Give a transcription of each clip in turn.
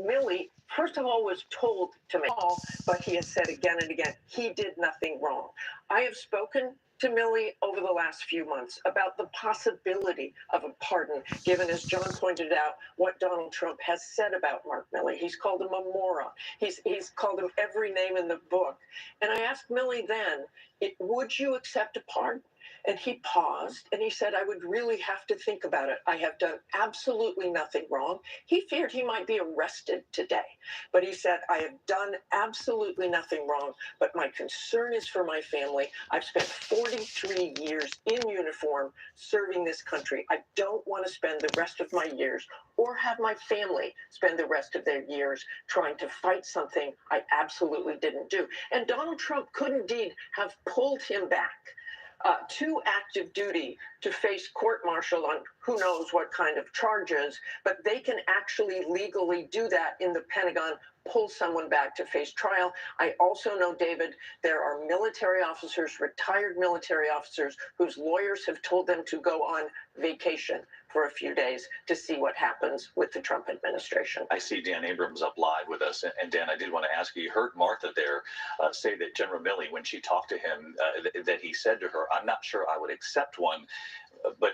Milley, first of all, was told to make all, but he has said again and again, he did nothing wrong. I have spoken to Milley over the last few months about the possibility of a pardon, given, as John pointed out, what Donald Trump has said about Mark Milley. He's called him a moron. He's called him every name in the book. And I asked Milley then, would you accept a pardon? And he paused and he said, I would really have to think about it. I have done absolutely nothing wrong. He feared he might be arrested today. But he said, I have done absolutely nothing wrong, but my concern is for my family. I've spent 43 years in uniform serving this country. I don't want to spend the rest of my years or have my family spend the rest of their years trying to fight something I absolutely didn't do. And Donald Trump could indeed have pulled him back to active duty to face court-martial on who knows what kind of charges, but they can actually legally do that in the Pentagon, pull someone back to face trial. I also know, David, there are military officers, retired military officers, whose lawyers have told them to go on vacation for a few days to see what happens with the Trump administration. I see Dan Abrams up live with us. And Dan, I did want to ask you heard Martha there say that General Milley, when she talked to him, that he said to her, I'm not sure I would accept one. But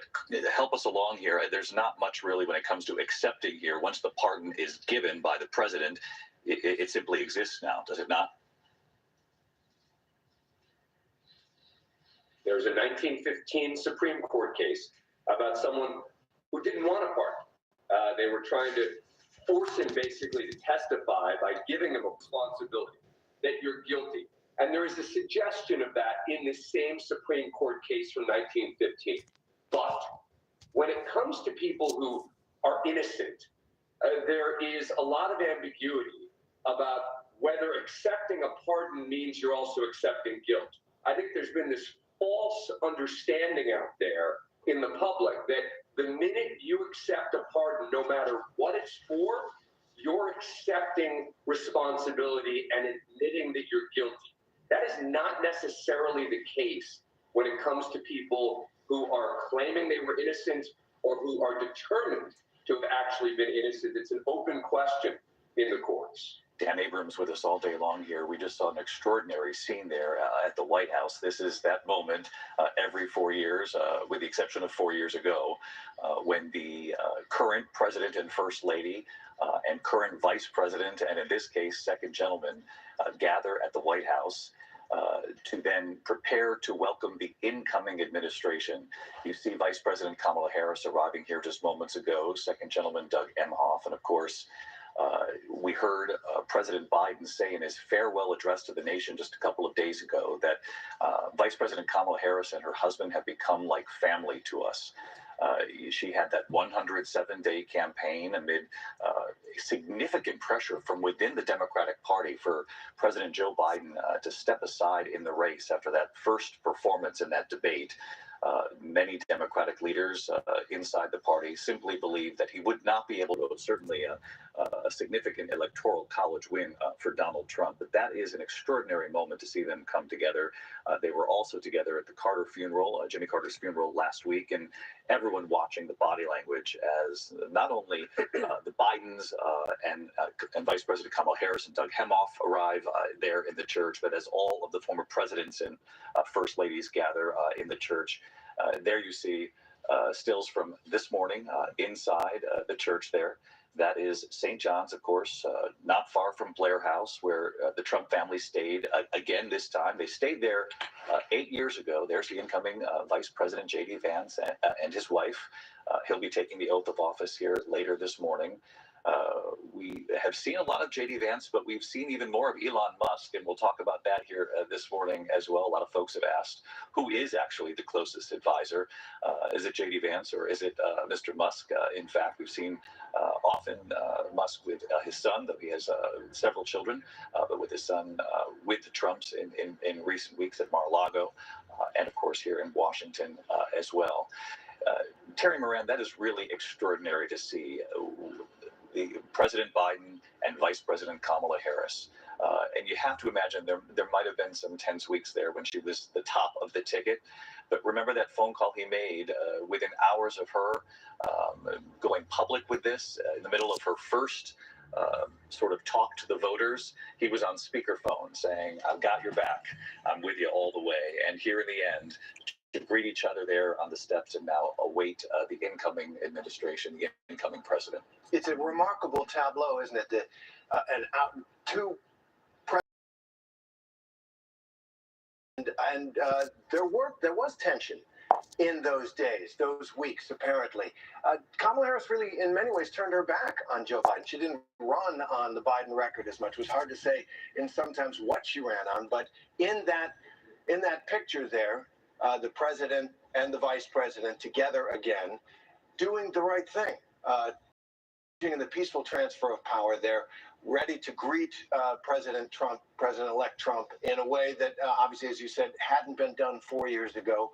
help us along here. There's not much really when it comes to accepting here. Once the pardon is given by the president, it simply exists now, does it not? There's a 1915 Supreme Court case about someone who didn't want a pardon. They were trying to force him basically to testify by giving him a responsibility that you're guilty. And there is a suggestion of that in the same Supreme Court case from 1915. But when it comes to people who are innocent, there is a lot of ambiguity about whether accepting a pardon means you're also accepting guilt. I think there's been this false understanding out there in the public that the minute you accept a pardon, no matter what it's for, you're accepting responsibility and admitting that you're guilty. That is not necessarily the case when it comes to people who are claiming they were innocent or who are determined to have actually been innocent. It's an open question in the courts. Dan Abrams with us all day long here. We just saw an extraordinary scene there at the White House. This is that moment every 4 years, with the exception of 4 years ago, when the current president and first lady and current vice president, and in this case, second gentleman, gather at the White House to then prepare to welcome the incoming administration. You see Vice President Kamala Harris arriving here just moments ago, second gentleman Doug Emhoff, and of course, we heard President Biden say in his farewell address to the nation just a couple of days ago that Vice President Kamala Harris and her husband have become like family to us. She had that 107-day campaign amid significant pressure from within the Democratic Party for President Joe Biden to step aside in the race after that first performance in that debate. Many Democratic leaders inside the party simply believed that he would not be able to, certainly a significant electoral college win for Donald Trump. But that is an extraordinary moment to see them come together. They were also together at the Carter funeral, Jimmy Carter's funeral last week, and everyone watching the body language as not only the Bidens and Vice President Kamala Harris and Doug Emhoff arrive there in the church, but as all of the former presidents and first ladies gather in the church. There you see stills from this morning inside the church there. That is St. John's, of course, not far from Blair House, where the Trump family stayed again this time. They stayed there 8 years ago. There's the incoming Vice President J.D. Vance and his wife. He'll be taking the oath of office here later this morning. We have seen a lot of J.D. Vance, but we've seen even more of Elon Musk, and we'll talk about that here this morning as well. A lot of folks have asked, who is actually the closest advisor? Is it J.D. Vance or is it Mr. Musk? In fact, we've seen often Musk with his son, though he has several children, but with his son with the Trumps in recent weeks at Mar-a-Lago, and of course here in Washington as well. Terry Moran, that is really extraordinary to see. The President Biden and Vice President Kamala Harris. And you have to imagine there might have been some tense weeks there when she was the top of the ticket. But remember that phone call he made within hours of her going public with this in the middle of her first sort of talk to the voters, he was on speakerphone saying, "I've got your back. I'm with you all the way." And here in the end, to greet each other there on the steps and now await the incoming administration, the incoming president. It's a remarkable tableau, isn't it? Two and there was tension in those days, those weeks, apparently. Kamala Harris really, in many ways, turned her back on Joe Biden. She didn't run on the Biden record as much. It was hard to say in sometimes what she ran on, but in that picture there, the president and the vice president together again, doing the right thing, in the peaceful transfer of power. They're ready to greet President-elect Trump, in a way that obviously, as you said, hadn't been done 4 years ago.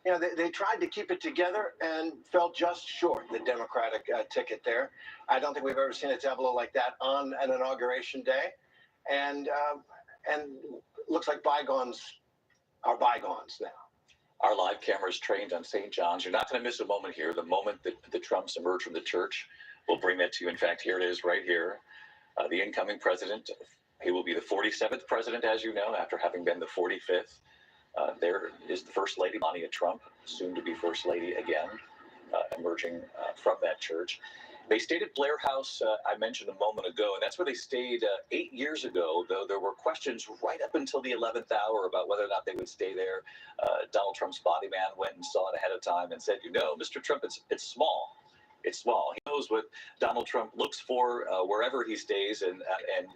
You know, they tried to keep it together and fell just short the Democratic ticket there. I don't think we've ever seen a tableau like that on an inauguration day, and looks like bygones are bygones now. Our live cameras trained on St. John's. You're not going to miss a moment here. The moment that the Trumps emerge from the church, we'll bring that to you. In fact, here it is right here. The incoming president, he will be the 47th president, as you know, after having been the 45th. There is the First Lady, Melania Trump, soon to be First Lady again, emerging from that church. They stayed at Blair House, I mentioned a moment ago, and that's where they stayed 8 years ago, though there were questions right up until the 11th hour about whether or not they would stay there. Donald Trump's body man went and saw it ahead of time and said, Mr. Trump, it's small. It's small. He knows what Donald Trump looks for wherever he stays, and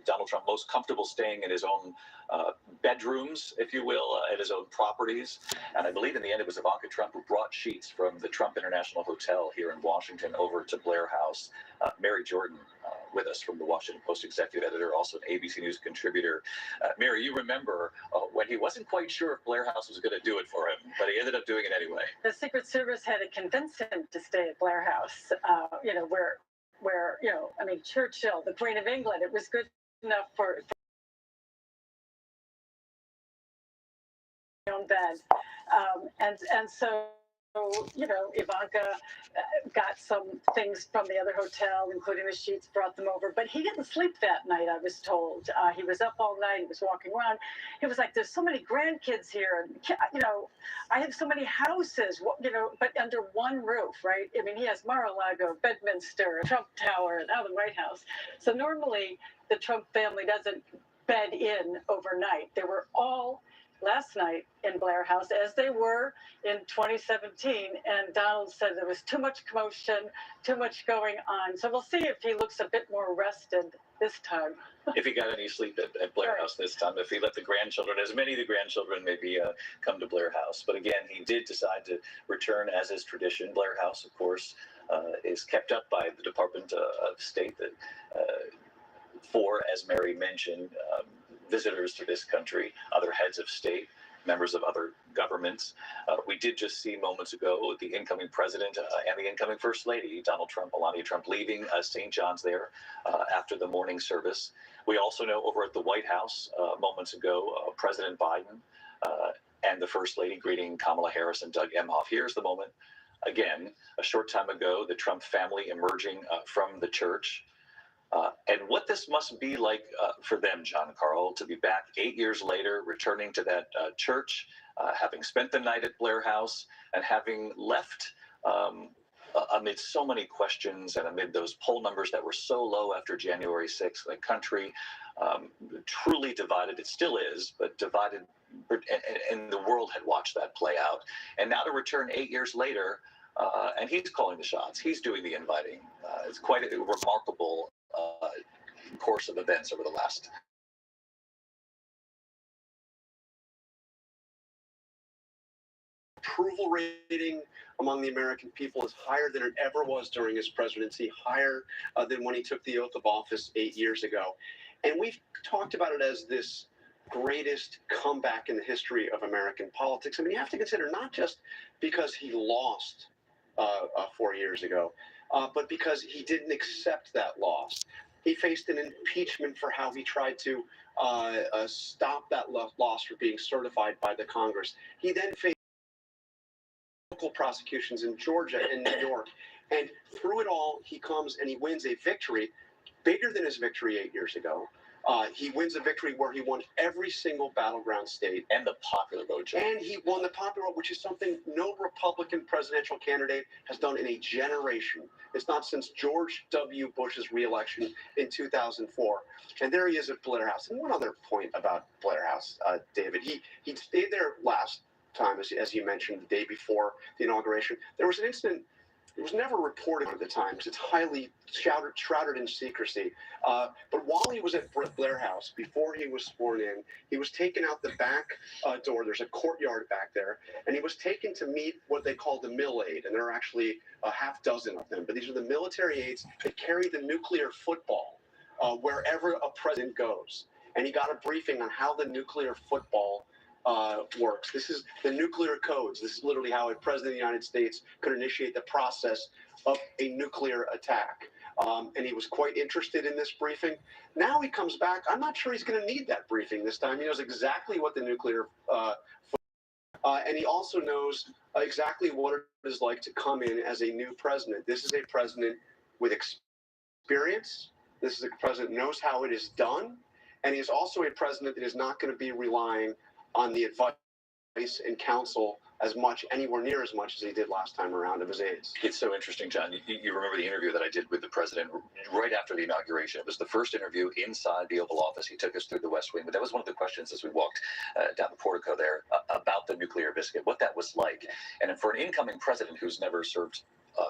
Donald Trump most comfortable staying in his own bedrooms, if you will, at his own properties. And I believe in the end it was Ivanka Trump who brought sheets from the Trump International Hotel here in Washington over to Blair House. Mary Jordan with us from the Washington Post executive editor, also an ABC News contributor. Mary, you remember when he wasn't quite sure if Blair House was going to do it for him, but he ended up doing it anyway. The Secret Service had to convince him to stay at Blair House, where I mean, Churchill, the Queen of England, it was good enough for own bed, and so Ivanka got some things from the other hotel, including the sheets, brought them over. But he didn't sleep that night, I was told. He was up all night. He was walking around. He was like, "There's so many grandkids here, and I have so many houses, but under one roof, right? I mean, he has Mar-a-Lago, Bedminster, Trump Tower, and now the White House. So normally the Trump family doesn't bed in overnight. They were all last night in Blair House, as they were in 2017, and Donald said there was too much commotion, too much going on. So we'll see if he looks a bit more rested this time. If he got any sleep at Blair House this time, if he let the grandchildren, as many of the grandchildren maybe come to Blair House. But again, he did decide to return as is tradition. Blair House, of course, is kept up by the Department of State that for, as Mary mentioned, visitors to this country, other heads of state, members of other governments. We did just see moments ago the incoming president and the incoming first lady, Donald Trump, Melania Trump, leaving St. John's there after the morning service. We also know over at the White House moments ago, President Biden and the first lady greeting Kamala Harris and Doug Emhoff. Here's the moment. Again, a short time ago, the Trump family emerging from the church. And what this must be like for them, John Carl, to be back 8 years later, returning to that church, having spent the night at Blair House, and having left amid so many questions and amid those poll numbers that were so low after January 6th, the country truly divided. It still is, but divided, and the world had watched that play out. And now to return 8 years later, and he's calling the shots, he's doing the inviting. It's quite a remarkable course of events over the last. Approval rating among the American people is higher than it ever was during his presidency, higher than when he took the oath of office 8 years ago. And we've talked about it as this greatest comeback in the history of American politics. I mean, you have to consider not just because he lost 4 years ago, but because he didn't accept that loss. He faced an impeachment for how he tried to stop that loss from being certified by the Congress. He then faced local prosecutions in Georgia and New York. And through it all, he comes and he wins a victory bigger than his victory 8 years ago. He wins a victory where he won every single battleground state. And the popular vote. And he won the popular vote, which is something no Republican presidential candidate has done in a generation. It's not since George W. Bush's reelection in 2004. And there he is at Blair House. And one other point about Blair House, David, he stayed there last time, as you mentioned, the day before the inauguration. There was an incident. It was never reported at the time because it's highly shrouded in secrecy. But while he was at Blair House, before he was sworn in, he was taken out the back door. There's a courtyard back there. And he was taken to meet what they call the mill aid. And there are actually a half dozen of them. But these are the military aides that carry the nuclear football wherever a president goes. And he got a briefing on how the nuclear football works. This is the nuclear codes. This is literally how a president of the United States could initiate the process of a nuclear attack. And he was quite interested in this briefing. Now he comes back. I'm not sure he's going to need that briefing this time. He knows exactly what the nuclear and he also knows exactly what it is like to come in as a new president. This is a president with experience. This is a president who knows how it is done. And he is also a president that is not going to be relying on the advice and counsel anywhere near as much as he did last time around of his aides. It's so interesting, John. You remember the interview that I did with the president right after the inauguration. It was the first interview inside the Oval Office. He took us through the West Wing, but that was one of the questions as we walked down the portico there about the nuclear biscuit, what that was like. And for an incoming president who's never served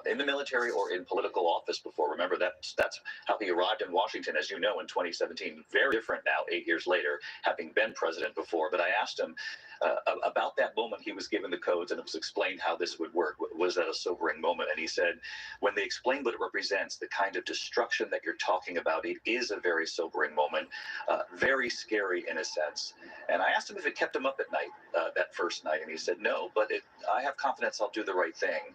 in the military or in political office before. Remember, that's how he arrived in Washington, as you know, in 2017. Very different now, 8 years later, having been president before. But I asked him about that moment. He was given the codes and it was explained how this would work. Was that a sobering moment? And he said, when they explained what it represents, the kind of destruction that you're talking about, it is a very sobering moment, very scary in a sense. And I asked him if it kept him up at night, that first night. And he said, no, but I have confidence I'll do the right thing.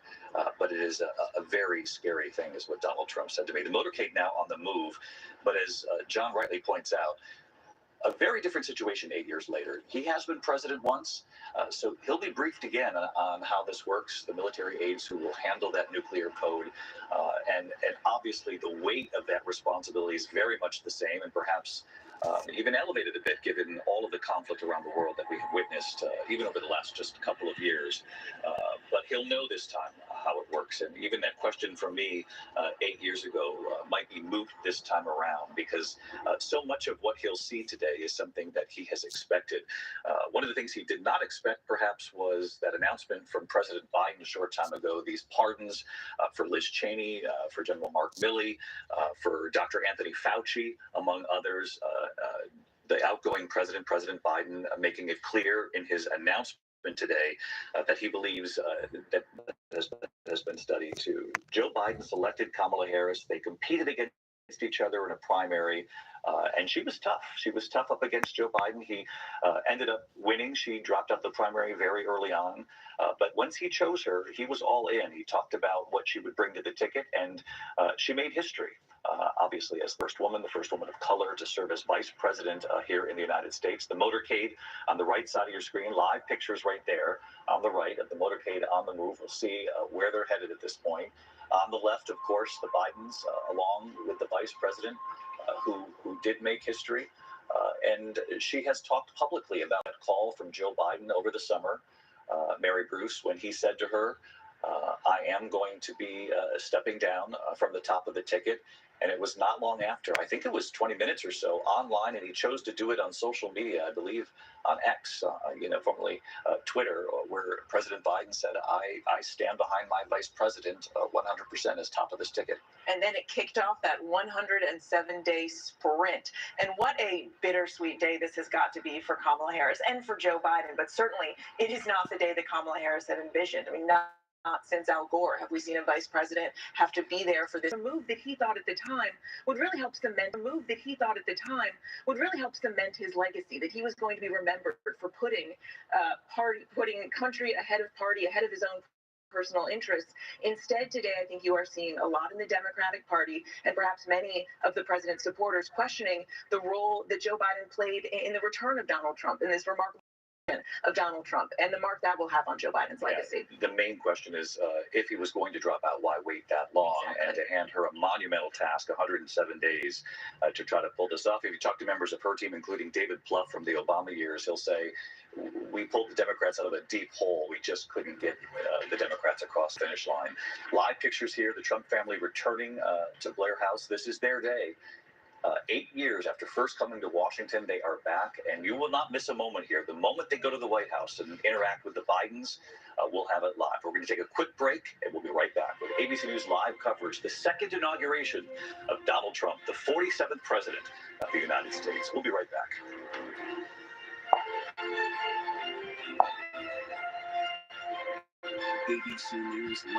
But it is a very scary thing, is what Donald Trump said to me. The motorcade now on the move, but as John rightly points out, a very different situation 8 years later. He has been president once, so he'll be briefed again on how this works, the military aides who will handle that nuclear code, and obviously the weight of that responsibility is very much the same, and perhaps even elevated a bit given all of the conflict around the world that we have witnessed, even over the last just couple of years. But he'll know this time how it works. And even that question from me 8 years ago might be moot this time around, because so much of what he'll see today is something that he has expected. One of the things he did not expect, perhaps, was that announcement from President Biden a short time ago, these pardons for Liz Cheney, for General Mark Milley, for Dr. Anthony Fauci, among others. The outgoing president, President Biden, making it clear in his announcement today that he believes that has been studied too. Joe Biden selected Kamala Harris. They competed against each other in a primary, and she was tough. She was tough up against Joe Biden. He ended up winning. She dropped out the primary very early on, but once he chose her, he was all in. He talked about what she would bring to the ticket, and she made history. Obviously, as the first woman of color to serve as vice president here in the United States. The motorcade on the right side of your screen, live pictures right there on the right of the motorcade on the move. We'll see where they're headed at this point. On the left, of course, the Bidens, along with the vice president, who did make history. And she has talked publicly about a call from Joe Biden over the summer, Mary Bruce, when he said to her, I am going to be stepping down from the top of the ticket. And it was not long after, I think it was 20 minutes or so, online, and he chose to do it on social media, I believe on X, formerly Twitter, where President Biden said, I stand behind my vice president 100% as top of this ticket. And then it kicked off that 107-day sprint. And what a bittersweet day this has got to be for Kamala Harris and for Joe Biden. But certainly it is not the day that Kamala Harris had envisioned. I mean, not since Al Gore have we seen a vice president have to be there for this. A move that he thought at the time would really help cement his legacy, that he was going to be remembered for putting country ahead of party, ahead of his own personal interests. Instead, today, I think you are seeing a lot in the Democratic Party and perhaps many of the president's supporters questioning the role that Joe Biden played in the return of Donald Trump in this remarkable of Donald Trump and the mark that will have on Joe Biden's legacy. The main question is if he was going to drop out, why wait that long? Exactly. And to hand her a monumental task, 107 days to try to pull this off. If you talk to members of her team, including David Plouffe from the Obama years, he'll say, we pulled the Democrats out of a deep hole. We just couldn't get the Democrats across the finish line. Live pictures here, the Trump family returning to Blair House. This is their day. 8 years after first coming to Washington, they are back, and you will not miss a moment here. The moment they go to the White House and interact with the Bidens, we'll have it live. We're going to take a quick break, and we'll be right back with ABC News live coverage, the second inauguration of Donald Trump, the 47th president of the United States. We'll be right back. ABC News live.